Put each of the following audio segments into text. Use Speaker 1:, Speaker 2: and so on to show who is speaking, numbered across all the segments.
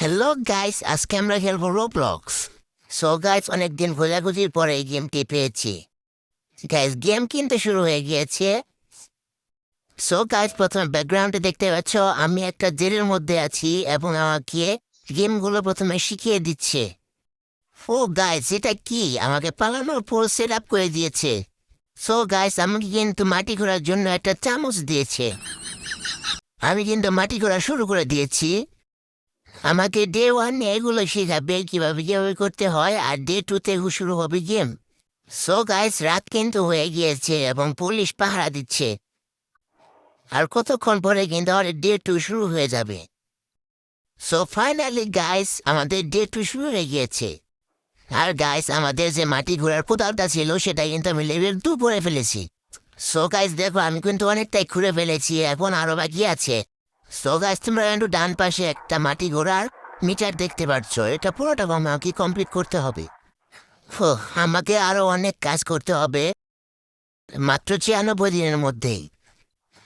Speaker 1: Hello guys, আজকে আমরা খেলবো রোবলক্স। সো গাইস, অনেকদিন খোঁজাখুঁজির পরে এই গেমটি পেয়েছি। গাইস, গেম কিন্তু শুরু হয়ে গিয়েছে। সো গাইস, প্রথমে ব্যাকগ্রাউন্ডে দেখতে পাচ্ছ আমি একটা জেলের মধ্যে আছি এবং আমাকে গেমগুলো প্রথমে শিখিয়ে দিচ্ছে। ও গাইস, এটা কি আমাকে পালানোর পর সেট আপ করে দিয়েছে। সো গাইস, আমাকে কিন্তু মাটি ঘোরার জন্য একটা চামচ দিয়েছে। আমি কিন্তু মাটি ঘোরা শুরু করে দিয়েছি। আমাকে ডে 1 এগুলো শেখাবে কিভাবে কিভাবে করতে হয়, আর ডে 2 শুরু হবে গেম। সো গাইস, রাত কিন্তু হয়ে গিয়েছে এবং পুলিশ পাহারা দিচ্ছে। আর কতক্ষণ পরে কিন্তু আমাদের ডে 2 শুরু হয়ে যাবে। সো ফাইনালি গাইস, আমাদের ডে 2 শুরু হয়ে গিয়েছে। আর গাইস, আমাদের যে মাটি ঘোরার কোদালটা ছিল সেটা কিন্তু আমি লেভেল 2 করে ফেলেছি। সো গাইস দেখো, আমি কিন্তু অনেকটাই ঘুরে ফেলেছি, এখন আরো বাকি আছে। সো গাইস, তোমরা কিন্তু ডান পাশে একটা মাটি ঘোরার মিটার দেখতে পাচ্ছ, এটা পুরোটা আমাকে কমপ্লিট করতে হবে। আমাকে আরো অনেক কাজ করতে হবে মাত্র 96 দিনের মধ্যেই।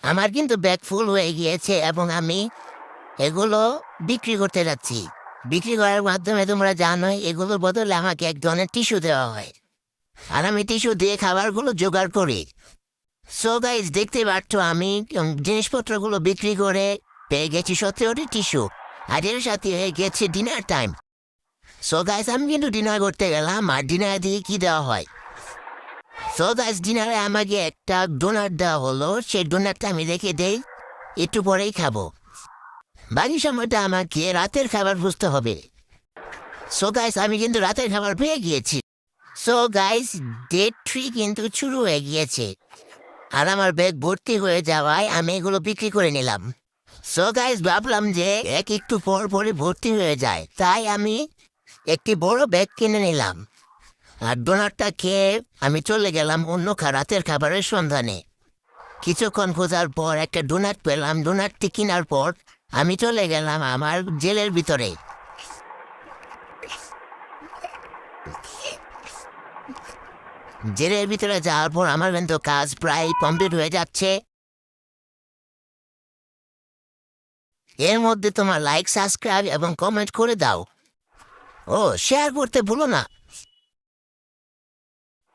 Speaker 1: আমার কিন্তু ব্যাগ ফুল হয়ে গিয়েছে এবং আমি এগুলো বিক্রি করতে যাচ্ছি। বিক্রি করার মাধ্যমে তোমরা জানোই এগুলোর বদলে আমাকে এক ধরনের টিস্যু দেওয়া হয়, আর আমি টিস্যু দিয়ে খাবারগুলো জোগাড় করি। সো গাইজ দেখতে পাচ্ছ আমি জিনিসপত্রগুলো বিক্রি করে পেয়ে গেছি 17টি টিস্যু, আর এর সাথে হয়ে গেছে ডিনার টাইম। সো গাইজ আমি কিন্তু ডিনার করতে গেলাম, আর ডিনার দিয়ে কি দেওয়া হয়। সো গাইজ ডিনারে আমাকে একটা ডোনাট দেওয়া হলো, সেই ডোনাটটা আমি রেখে দেই, একটু পরেই খাবো। বাকি সময়টা আমাকে রাতের খাবার বুঝতে হবে। সো গাইজ আমি কিন্তু রাতের খাবার পেয়ে গিয়েছি। সো গাইজ ডে 3 কিন্তু শুরু হয়ে গিয়েছে, আর আমার ব্যাগ ভর্তি হয়ে যাওয়ায় আমি এগুলো বিক্রি করে নিলাম। সো গাইজ ভাবলাম যে একটু পর পরে ভর্তি হয়ে যায়, তাই আমি একটি বড় ব্যাগ কিনে নিলাম। আর ডোনাটটা খেয়ে আমি চলে গেলাম অন্য রাতের খাবারের সন্ধানে। কিছুক্ষণ খোঁজার পর একটা ডোনাট পেলাম। ডোনাটটি কেনার পর আমি চলে গেলাম আমার জেলের ভিতরে। জেলের ভিতরে যাওয়ার পর আমার কিন্তু কাজ প্রায় কমপ্লিট হয়ে যাচ্ছে। এর মধ্যে তোমার লাইক, সাবস্ক্রাইব এবং কমেন্ট করে দাও। ও শেয়ার করতে ভুলো না।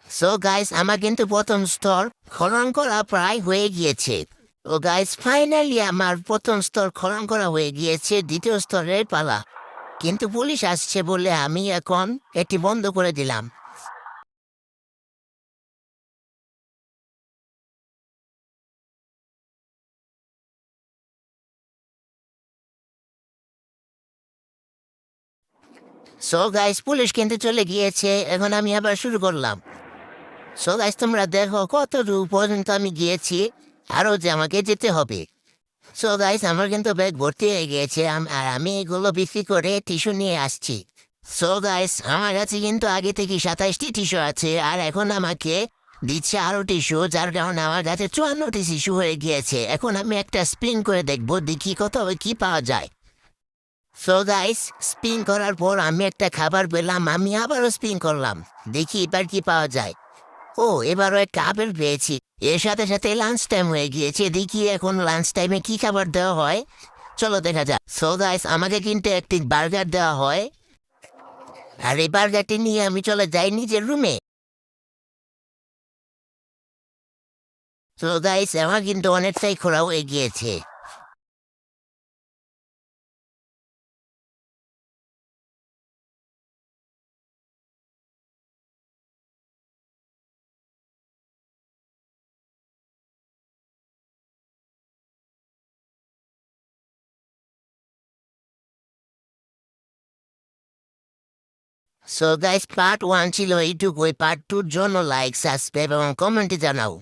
Speaker 1: সো গাইস, আমার কিন্তু প্রথম স্তর খনন করা প্রায় হয়ে গিয়েছে। ও গাইস, ফাইনালি আমার প্রথম স্তর খনন করা হয়ে গিয়েছে। দ্বিতীয় স্তরের পালা, কিন্তু পুলিশ আসছে বলে আমি এখন এটি বন্ধ করে দিলাম। সো গাইস, পুলিশ কিন্তু চলে গিয়েছে, এখন আমি আবার শুরু করলাম। সো গাইস, তোমরা দেখো কত দূর পর্যন্ত আমি গিয়েছি, আরও যে আমাকে যেতে হবে। সো গাইস, আমার কিন্তু ব্যাগ ভর্তি হয়ে গিয়েছে, আর আমি এগুলো বিক্রি করে টিস্যু নিয়ে আসছি। সো গাইস, আমার কাছে কিন্তু আগে থেকে 27টি টিস্যু আছে, আর এখন আমাকে দিচ্ছে আরো টিস্যু, যার কারণে আমার কাছে 54টি টিস্যু হয়ে গিয়েছে। এখন আমি একটা স্পিন করে দেখবো, দেখি কত কি পাওয়া যায়। সো গাইস, স্পিন করার পর আমি একটা খাবার পেলাম, আমি আবারও স্পিন করলাম, দেখি এবার কি পাওয়া যায়। ও, এবারও একটা আপেল পেয়েছি। এর সাথে সাথে লাঞ্চ টাইম হয়ে গিয়েছে, দেখি এখন লাঞ্চ টাইমে কি খাবার দেওয়া হয়, চলো দেখা যাক। সো গাইস, আমাকে কিন্তু একটি বার্গার দেওয়া হয়, আর এই বার্গারটি নিয়ে আমি চলে যাই নিজের রুমে। সো গাইস, আমার কিন্তু অনেকটাই খোলা হয়ে গিয়েছে। সো গাইস, পার্ট 1 ছিল এইটুকুই। পার্ট 2-র জন্য লাইক, সাবস্ক্রাইব এবং কমেন্টে জানাও।